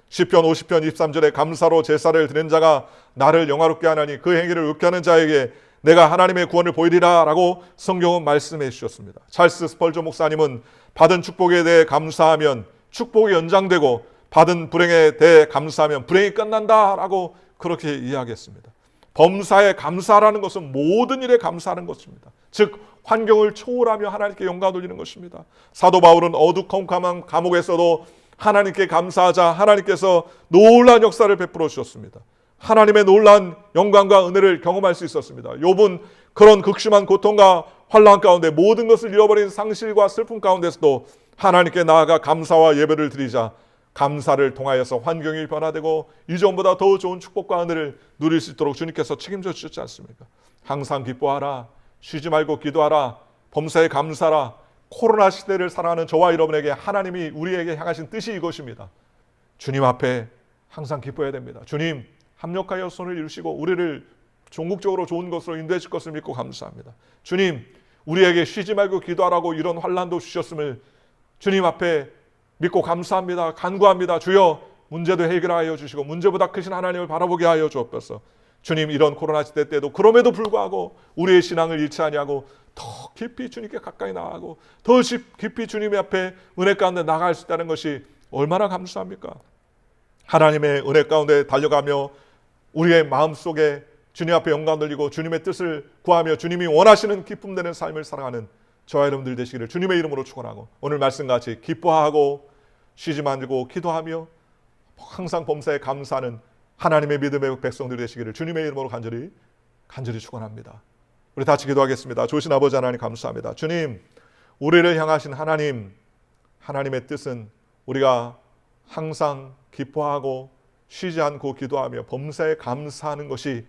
시편 50편 23절에 감사로 제사를 드린 자가 나를 영화롭게 하나니 그 행위를 의롭게 하는 자에게 내가 하나님의 구원을 보이리라 라고 성경은 말씀해 주셨습니다. 찰스 스펄전 목사님은 받은 축복에 대해 감사하면 축복이 연장되고 받은 불행에 대해 감사하면 불행이 끝난다라고 그렇게 이야기했습니다. 범사에 감사라는 것은 모든 일에 감사하는 것입니다. 즉 환경을 초월하며 하나님께 영광 돌리는 것입니다. 사도 바울은 어두컴컴한 감옥에서도 하나님께 감사하자 하나님께서 놀라운 역사를 베풀어 주셨습니다. 하나님의 놀라운 영광과 은혜를 경험할 수 있었습니다. 욥은 그런 극심한 고통과 환난 가운데 모든 것을 잃어버린 상실과 슬픔 가운데서도 하나님께 나아가 감사와 예배를 드리자 감사를 통하여서 환경이 변화되고 이전보다 더 좋은 축복과 은혜를 누릴 수 있도록 주님께서 책임져 주셨지 않습니까? 항상 기뻐하라, 쉬지 말고 기도하라, 범사에 감사라. 코로나 시대를 살아가는 저와 여러분에게 하나님이 우리에게 향하신 뜻이 이것입니다. 주님 앞에 항상 기뻐해야 됩니다. 주님 합력하여 손을 이루시고 우리를 종국적으로 좋은 것으로 인도해 줄 것을 믿고 감사합니다. 주님 우리에게 쉬지 말고 기도하라고 이런 환난도 주셨음을 주님 앞에 믿고 감사합니다. 간구합니다. 주여 문제도 해결하여 주시고 문제보다 크신 하나님을 바라보게 하여 주옵소서. 주님 이런 코로나 시대 때도 그럼에도 불구하고 우리의 신앙을 잃지 아니하고 더 깊이 주님께 가까이 나아가고 더 깊이 주님의 앞에 은혜 가운데 나아갈 수 있다는 것이 얼마나 감사합니까? 하나님의 은혜 가운데 달려가며 우리의 마음속에 주님 앞에 영광 돌리고 주님의 뜻을 구하며 주님이 원하시는 기쁨 되는 삶을 살아가는 저와 여러분들 되시기를 주님의 이름으로 축원하고 오늘 말씀같이 기뻐하고 쉬지 말고 기도하며 항상 범사에 감사하는 하나님의 믿음의 백성들이 되시기를 주님의 이름으로 간절히 축원합니다. 우리 같이 기도하겠습니다. 좋으신 아버지 하나님 감사합니다. 주님 우리를 향하신 하나님의 뜻은 우리가 항상 기뻐하고 쉬지 않고 기도하며 범사에 감사하는 것이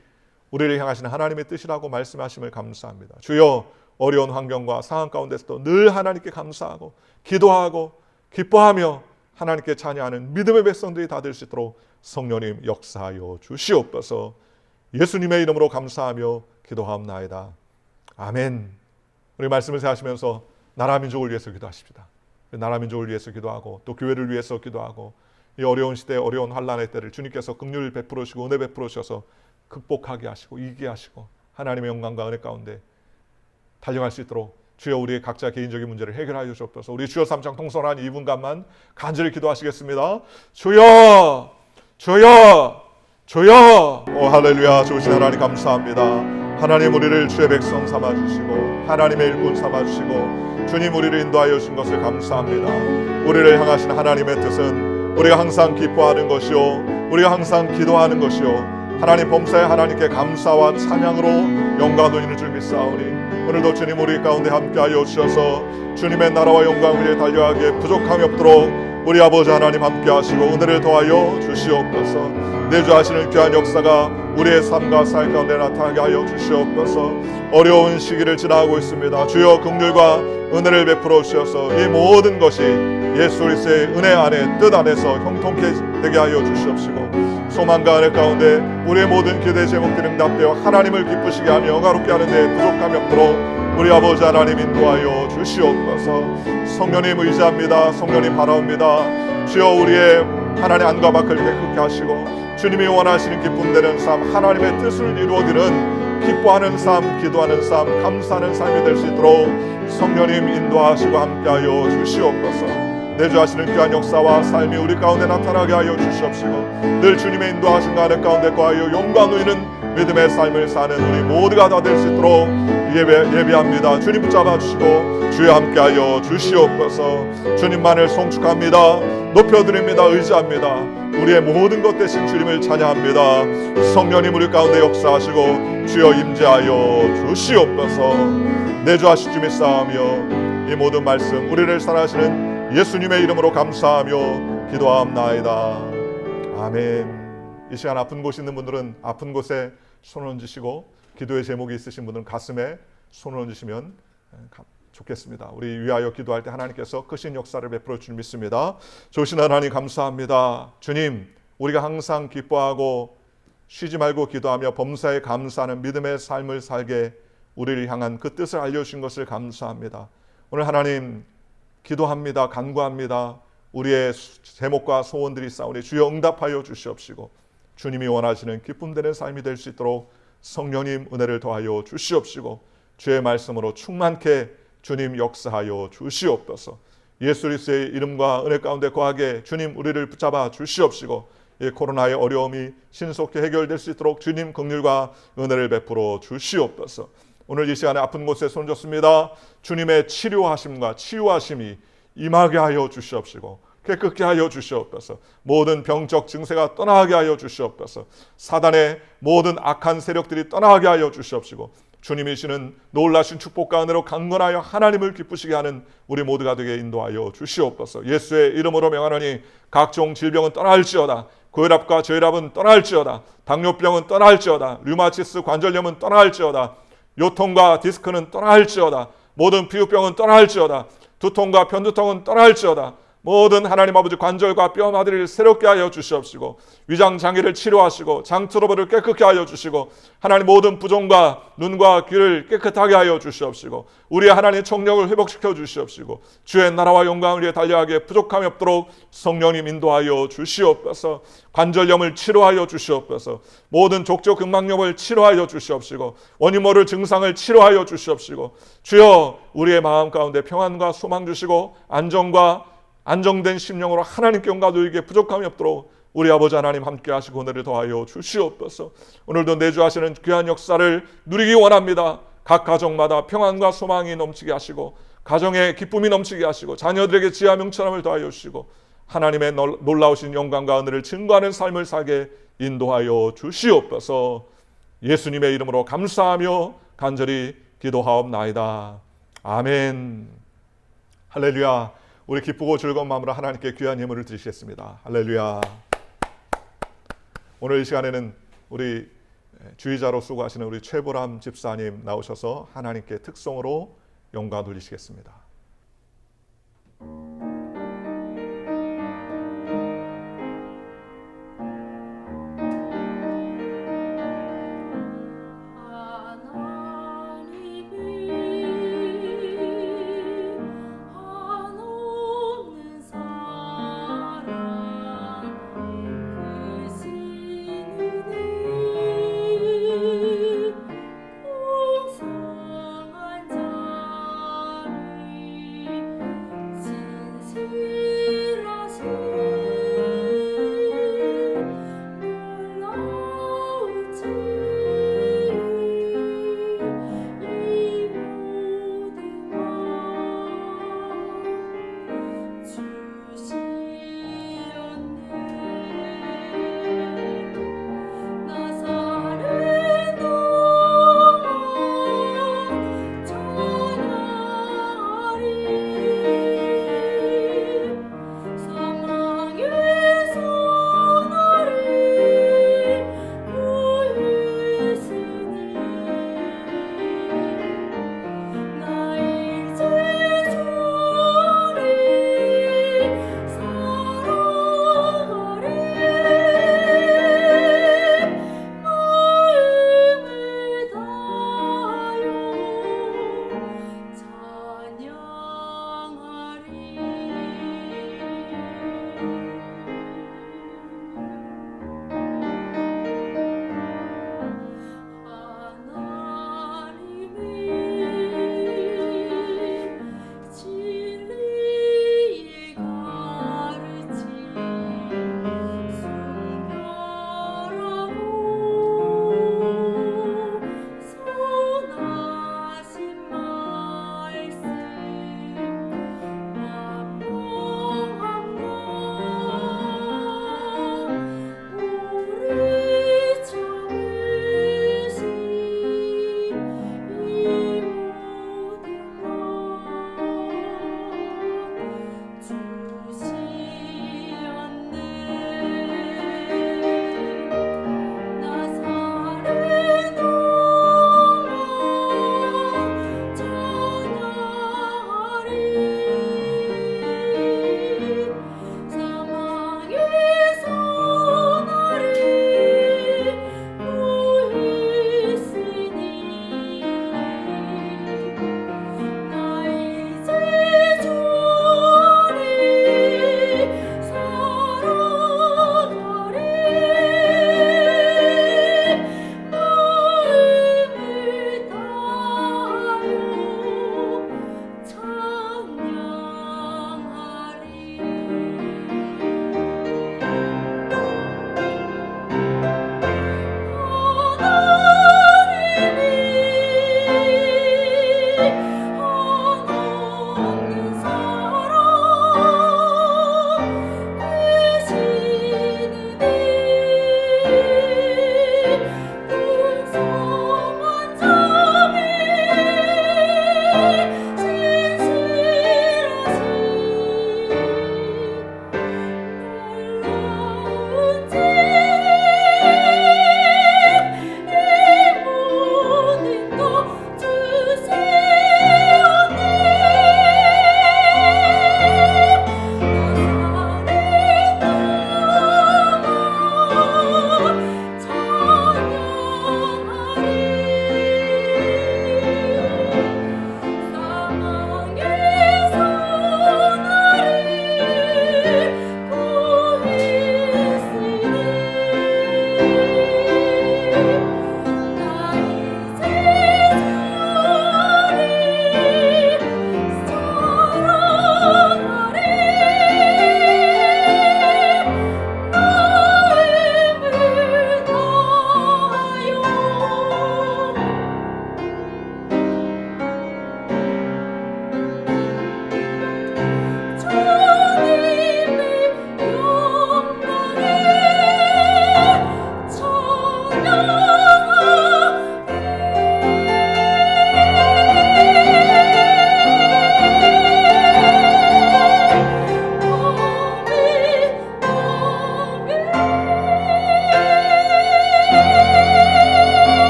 우리를 향하시는 하나님의 뜻이라고 말씀하심을 감사합니다. 주여 어려운 환경과 상황 가운데서도 늘 하나님께 감사하고 기도하고 기뻐하며 하나님께 찬양하는 믿음의 백성들이 다 될 수 있도록 성령님 역사하여 주시옵소서. 예수님의 이름으로 감사하며 기도하옵나이다. 아멘. 우리 말씀을 생각하시면서 나라 민족을 위해서 기도하십시다. 나라 민족을 위해서 기도하고 또 교회를 위해서 기도하고 이 어려운 시대 어려운 환난의 때를 주님께서 긍휼을 베풀어 주시고 은혜 베풀어 주셔서 극복하게 하시고 이기게 하시고 하나님의 영광과 은혜 가운데 달려갈 수 있도록 주여 우리의 각자 개인적인 문제를 해결하여 주옵소서. 우리 주여 삼창 통성한 2분간만 간절히 기도하시겠습니다. 주여 주여 주여. 오 할렐루야. 좋으신 하나님 감사합니다. 하나님 우리를 주의 백성 삼아주시고 하나님의 일꾼 삼아주시고 주님 우리를 인도하여 주신 것을 감사합니다. 우리를 향하신 하나님의 뜻은 우리가 항상 기뻐하는 것이요 우리가 항상 기도하는 것이요 하나님 범사에 하나님께 감사와 찬양으로 영광 돌리는 줄 믿사오니 오늘도 주님 우리 가운데 함께하여 주셔서 주님의 나라와 영광을 위해 달려가기에 부족함이 없도록 우리 아버지 하나님 함께하시고 은혜를 더하여 주시옵소서. 내주하시는 귀한 역사가 우리의 삶과 살 가운데 나타나게 하여 주시옵소서. 어려운 시기를 지나고 있습니다. 주여 긍휼과 은혜를 베풀어 주셔서 이 모든 것이 예수 그리스도의 은혜 안에 뜻 안에서 형통케 되게 하여 주시옵시고 소망과 은혜 가운데 우리의 모든 기도의 제목들이 응답되어 하나님을 기쁘시게 하며 영화롭게 하는 데 부족함이 없도록 우리 아버지 하나님 인도하여 주시옵소서. 성령님 의지합니다. 성령님 바라옵니다. 주여 우리의 하나님 안과 밖을 깨끗게 하시고 주님이 원하시는 기쁨 되는 삶 하나님의 뜻을 이루어드리는 기뻐하는 삶 기도하는 삶 감사하는 삶이 될 수 있도록 성령님 인도하시고 함께하여 주시옵소서. 내주하시는 귀한 역사와 삶이 우리 가운데 나타나게 하여 주시옵시고 늘 주님의 인도하신 가는 가운데 거하여 영광 누리는 믿음의 삶을 사는 우리 모두가 다 될 수 있도록 예배합니다. 주님 붙잡아 주시고 주여 함께하여 주시옵소서. 주님만을 송축합니다. 높여드립니다. 의지합니다. 우리의 모든 것 대신 주님을 찬양합니다. 성령님 우리 가운데 역사하시고 주여 임재하여 주시옵소서. 내주하실 주님 싸우며 이 모든 말씀 우리를 사랑하시는 예수님의 이름으로 감사하며 기도하옵나이다. 아멘. 이 시간 아픈 곳이 있는 분들은 아픈 곳에 손을 얹으시고 기도의 제목이 있으신 분들은 가슴에 손을 얹으시면 좋겠습니다. 우리 위하여 기도할 때 하나님께서 크신 역사를 베풀어 주님 믿습니다. 좋으신 하나님 감사합니다. 주님 우리가 항상 기뻐하고 쉬지 말고 기도하며 범사에 감사하는 믿음의 삶을 살게 우리를 향한 그 뜻을 알려주신 것을 감사합니다. 오늘 하나님 기도합니다. 간구합니다. 우리의 제목과 소원들이 싸우니 주여 응답하여 주시옵시고 주님이 원하시는 기쁨 되는 삶이 될 수 있도록 성령님 은혜를 더하여 주시옵시고 주의 말씀으로 충만케 주님 역사하여 주시옵소서. 예수 그리스도의 이름과 은혜 가운데 거하게 주님 우리를 붙잡아 주시옵시고 이 코로나의 어려움이 신속히 해결될 수 있도록 주님 긍휼과 은혜를 베풀어 주시옵소서. 오늘 이 시간에 아픈 곳에 손졌습니다. 주님의 치료하심과 치유하심이 임하게 하여 주시옵시고 깨끗게 하여 주시옵소서. 모든 병적 증세가 떠나게 하여 주시옵소서. 사단의 모든 악한 세력들이 떠나게 하여 주시옵시고 주님이시는 놀라신 축복과 은혜로 강건하여 하나님을 기쁘시게 하는 우리 모두가 되게 인도하여 주시옵소서. 예수의 이름으로 명하노니 각종 질병은 떠날지어다. 고혈압과 저혈압은 떠날지어다. 당뇨병은 떠날지어다. 류마티스 관절염은 떠날지어다. 요통과 디스크는 떠날지어다. 모든 비유병은 떠날지어다. 두통과 편두통은 떠날지어다. 모든 하나님 아버지 관절과 뼈마디를 새롭게 하여 주시옵시고 위장 장애를 치료하시고 장트러블을 깨끗게 하여 주시고 하나님 모든 부종과 눈과 귀를 깨끗하게 하여 주시옵시고 우리 하나님의 청력을 회복시켜 주시옵시고 주의 나라와 영광을 위해 달려가기에 부족함이 없도록 성령님 인도하여 주시옵소서. 관절염을 치료하여 주시옵소서. 모든 족저근막염을 치료하여 주시옵시고 원인 모를 증상을 치료하여 주시옵시고 주여 우리의 마음 가운데 평안과 소망 주시고 안정된 심령으로 하나님께 영광 돌리기에 부족함이 없도록 우리 아버지 하나님 함께 하시고 은혜를 더하여 주시옵소서. 오늘도 내주하시는 귀한 역사를 누리기 원합니다. 각 가정마다 평안과 소망이 넘치게 하시고 가정에 기쁨이 넘치게 하시고 자녀들에게 지혜와 명철함을 더하여 주시고 하나님의 놀라우신 영광과 은혜를 증거하는 삶을 살게 인도하여 주시옵소서. 예수님의 이름으로 감사하며 간절히 기도하옵나이다. 아멘. 할렐루야. 우리 기쁘고 즐거운 마음으로 하나님께 귀한 예물을 드리시겠습니다. 할렐루야. 오늘 이 시간에는 우리 주의자로 수고하시는 우리 최보람 집사님 나오셔서 하나님께 특송으로 영광 돌리시겠습니다.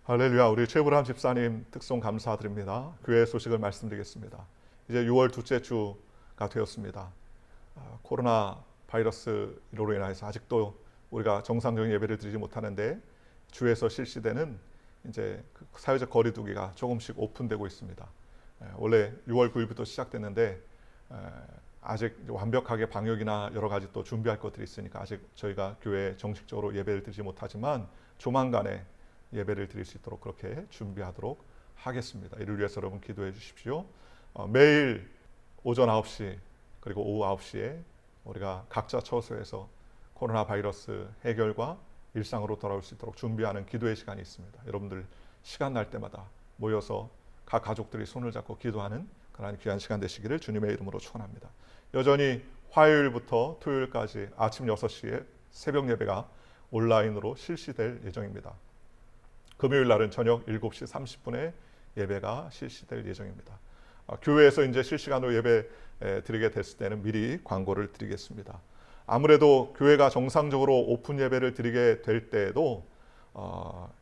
할렐루야. 우리 최불암 집사님 특송 감사드립니다. 교회 소식을 말씀드리겠습니다. 이제 6월 둘째 주가 되었습니다. 코로나 바이러스로 인해서 아직도 우리가 정상적인 예배를 드리지 못하는데 주에서 실시되는 이제 사회적 거리두기가 조금씩 오픈되고 있습니다. 원래 6월 9일부터 시작됐는데 아직 완벽하게 방역이나 여러 가지 또 준비할 것들이 있으니까 아직 저희가 교회에 정식적으로 예배를 드리지 못하지만 조만간에 예배를 드릴 수 있도록 그렇게 준비하도록 하겠습니다. 이를 위해서 여러분 기도해 주십시오. 매일 오전 9시 그리고 오후 9시에 우리가 각자 처소에서 코로나 바이러스 해결과 일상으로 돌아올 수 있도록 준비하는 기도의 시간이 있습니다. 여러분들 시간 날 때마다 모여서 각 가족들이 손을 잡고 기도하는 그런 귀한 시간 되시기를 주님의 이름으로 축원합니다. 여전히 화요일부터 토요일까지 아침 6시에 새벽 예배가 온라인으로 실시될 예정입니다. 금요일 날은 저녁 7시 30분에 예배가 실시될 예정입니다. 교회에서 이제 실시간으로 예배 드리게 됐을 때는 미리 광고를 드리겠습니다. 아무래도 교회가 정상적으로 오픈 예배를 드리게 될 때에도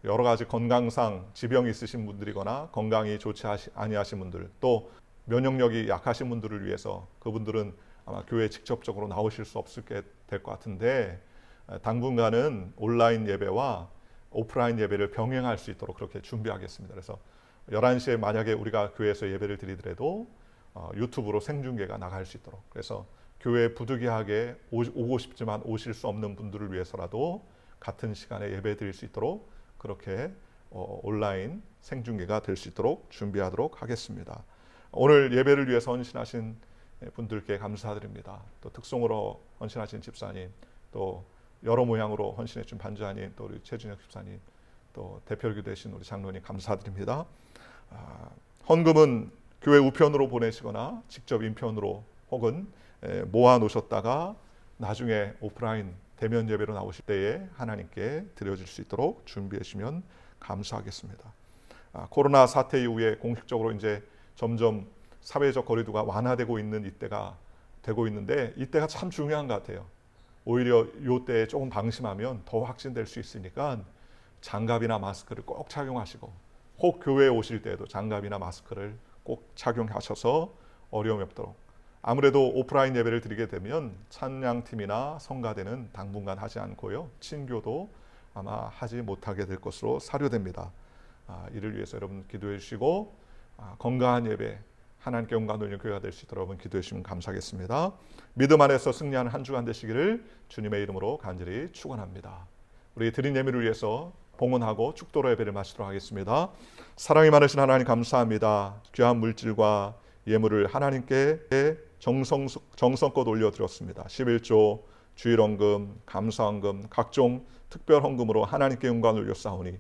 여러 가지 건강상 지병이 있으신 분들이거나 건강이 좋지 아니하신 분들 또 면역력이 약하신 분들을 위해서 그분들은 아마 교회에 직접적으로 나오실 수 없게 될 것 같은데 당분간은 온라인 예배와 오프라인 예배를 병행할 수 있도록 그렇게 준비하겠습니다. 그래서 11시에 만약에 우리가 교회에서 예배를 드리더라도 유튜브로 생중계가 나갈 수 있도록 그래서 교회에 부득이하게 오고 싶지만 오실 수 없는 분들을 위해서라도 같은 시간에 예배 드릴 수 있도록 그렇게 온라인 생중계가 될 수 있도록 준비하도록 하겠습니다. 오늘 예배를 위해서 헌신하신 분들께 감사드립니다. 또 특송으로 헌신하신 집사님 또 여러 모양으로 헌신해 준 반주하님 또 우리 최준혁 집사님 또 대표로 되신 우리 장로님 감사드립니다. 헌금은 교회 우편으로 보내시거나 직접 인편으로 혹은 모아 놓으셨다가 나중에 오프라인 대면 예배로 나오실 때에 하나님께 드려질 수 있도록 준비해 주시면 감사하겠습니다. 코로나 사태 이후에 공식적으로 이제 점점 사회적 거리두기가 완화되고 있는 이때가 되고 있는데 이때가 참 중요한 것 같아요. 오히려 이때에 조금 방심하면 더 확진될 수 있으니까 장갑이나 마스크를 꼭 착용하시고 혹 교회에 오실 때에도 장갑이나 마스크를 꼭 착용하셔서 어려움이 없도록 아무래도 오프라인 예배를 드리게 되면 찬양팀이나 성가대는 당분간 하지 않고요. 친교도 아마 하지 못하게 될 것으로 사료됩니다. 이를 위해서 여러분 기도해 주시고 건강한 예배 하나님께 영광 돌리는 교회가 될 수 있도록 여러분 기도해 주시면 감사하겠습니다. 믿음 안에서 승리하는 한 주간 되시기를 주님의 이름으로 간절히 축원합니다. 우리 드린 예배를 위해서 봉헌하고 축도로 예배를 마치도록 하겠습니다. 사랑이 많으신 하나님 감사합니다. 귀한 물질과 예물을 하나님께 정성껏 올려드렸습니다. 11조, 주일헌금, 감사헌금, 각종 특별헌금으로 하나님께 영광을 올렸사오니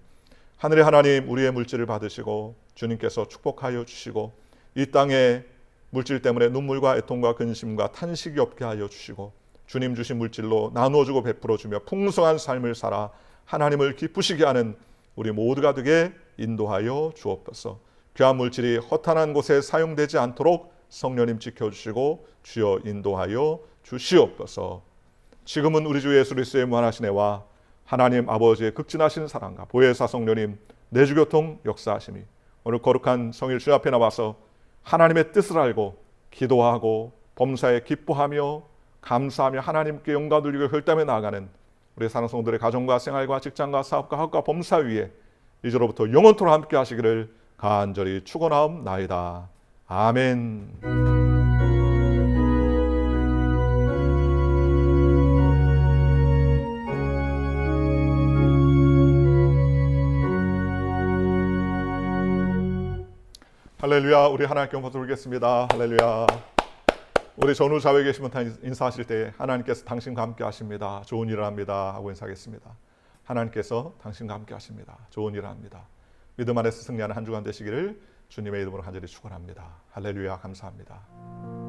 하늘의 하나님 우리의 물질을 받으시고 주님께서 축복하여 주시고 이 땅에 물질 때문에 눈물과 애통과 근심과 탄식이 없게 하여 주시고 주님 주신 물질로 나누어주고 베풀어주며 풍성한 삶을 살아 하나님을 기쁘시게 하는 우리 모두가 되게 인도하여 주옵소서. 귀한 물질이 허탄한 곳에 사용되지 않도록 성령님 지켜주시고 주여 인도하여 주시옵소서. 지금은 우리 주 예수 그리스도의 무한하신 애와 하나님 아버지의 극진하신 사랑과 보혜사 성령님 내주교통 역사하심이 오늘 거룩한 성일 주 앞에 나와서 하나님의 뜻을 알고 기도하고 범사에 기뻐하며 감사하며 하나님께 영광 돌리고 혈담에 나아가는 우리 사는 성도들의 가정과 생활과 직장과 사업과 학과 범사 위에 이제로부터 영원토록 함께 하시기를 간절히 축원하옵나이다. 아멘. 할렐루야. 우리 하나님께 영광 돌리겠습니다. 할렐루야. 우리 전후 좌우에 계신 분 인사하실 때 하나님께서 당신과 함께 하십니다. 좋은 일을 합니다 하고 인사하겠습니다. 하나님께서 당신과 함께 하십니다. 좋은 일을 합니다. 믿음 안에서 승리하는 한 주간 되시기를 주님의 이름으로 간절히 축원합니다. 할렐루야. 감사합니다.